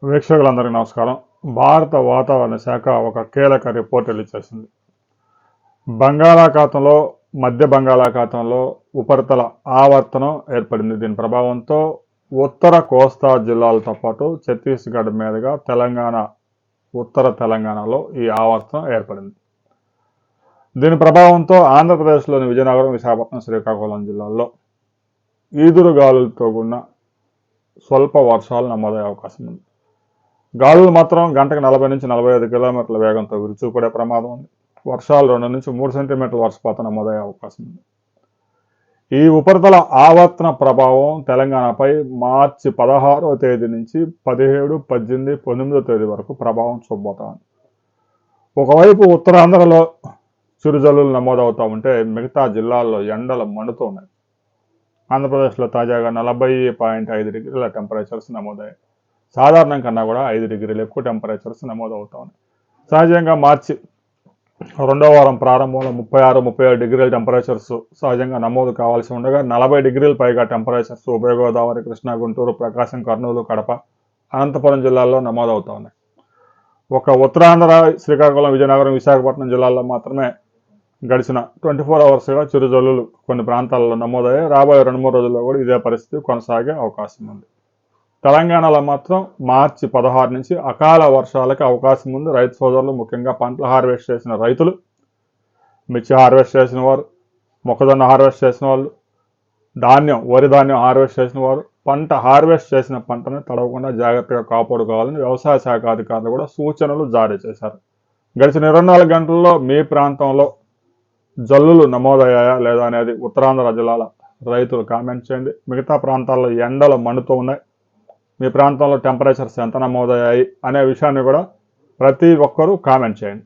వీక్షకులందరికీ నమస్కారం. భారత వాతావరణ శాఖ ఒక కీలక రిపోర్ట్ రిలీజ్ చేసింది. బంగాళాఖాతంలో మధ్య బంగాళాఖాతంలో ఉపరితల ఆవర్తనం ఏర్పడింది. దీని ప్రభావంతో ఉత్తర కోస్తా జిల్లాలతో పాటు ఛత్తీస్గఢ్ మీదుగా తెలంగాణ, ఉత్తర తెలంగాణలో ఈ ఆవర్తనం ఏర్పడింది. దీని ప్రభావంతో ఆంధ్రప్రదేశ్లోని విజయనగరం, విశాఖపట్నం, శ్రీకాకుళం జిల్లాల్లో ఈదురుగాలులతో కూడిన స్వల్ప వర్షాలు నమోదయ్యే అవకాశం ఉంది. గాలులు మాత్రం గంటకు 40 నుంచి 45 కిలోమీటర్ల వేగంతో విరుచుకుపడే ప్రమాదం ఉంది. వర్షాలు 2 నుంచి 3 సెంటీమీటర్ల వర్షపాతం నమోదయ్యే అవకాశం ఉంది. ఈ ఉపరితల ఆవర్తన ప్రభావం తెలంగాణపై మార్చి 16వ తేదీ నుంచి 17, 18, 19వ తేదీ వరకు ప్రభావం చూపబోతోంది. ఒకవైపు ఉత్తరాంధ్రలో చిరుజల్లులు నమోదవుతూ ఉంటే మిగతా జిల్లాల్లో ఎండలు మండుతూ ఉన్నాయి. ఆంధ్రప్రదేశ్లో తాజాగా 40.5 డిగ్రీల టెంపరేచర్స్ నమోదయ్యాయి. సాధారణం కన్నా కూడా 5 డిగ్రీలు ఎక్కువ టెంపరేచర్స్ నమోదవుతా ఉన్నాయి. సహజంగా మార్చి 2వ వారం ప్రారంభంలో 36, 37 డిగ్రీల టెంపరేచర్స్ సహజంగా నమోదు కావాల్సి ఉండగా 40 డిగ్రీల పైగా టెంపరేచర్స్ ఉభయ గోదావరి, కృష్ణా, గుంటూరు, ప్రకాశం, కర్నూలు, కడప, అనంతపురం జిల్లాల్లో నమోదవుతా ఉన్నాయి. ఒక ఉత్తరాంధ్ర, శ్రీకాకుళం, విజయనగరం, విశాఖపట్నం జిల్లాల్లో మాత్రమే గడిచిన 24 అవర్స్గా చిరుజల్లులు కొన్ని ప్రాంతాల్లో నమోదయ్యాయి. రాబోయే 2-3 రోజుల్లో కూడా ఇదే పరిస్థితి కొనసాగే అవకాశం ఉంది. తెలంగాణలో మాత్రం మార్చి 16 నుంచి అకాల వర్షాలకు అవకాశం ఉంది. రైతు సోదరులు, ముఖ్యంగా పంటలు హార్వెస్ట్ చేసిన రైతులు, మిర్చి హార్వెస్ట్ చేసిన వారు, మొక్కజొన్న హార్వెస్ట్ చేసిన వాళ్ళు, వరి ధాన్యం హార్వెస్ట్ చేసిన వారు పంట హార్వెస్ట్ చేసిన పంటను తడవకుండా జాగ్రత్తగా కాపాడుకోవాలని వ్యవసాయ శాఖ అధికారులు కూడా సూచనలు జారీ చేశారు. గడిచిన 24 గంటల్లో మీ ప్రాంతంలో జల్లులు నమోదయ్యాయా లేదా అనేది ఉత్తరాంధ్ర జిల్లాల రైతులు కామెంట్ చేయండి. మిగతా ప్రాంతాల్లో ఎండలు మండుతూ ఉన్నాయి. మీ ప్రాంతంలో టెంపరేచర్స్ ఎంత నమోదయ్యాయి అనే విషయాన్ని కూడా ప్రతి ఒక్కరూ కామెంట్ చేయండి.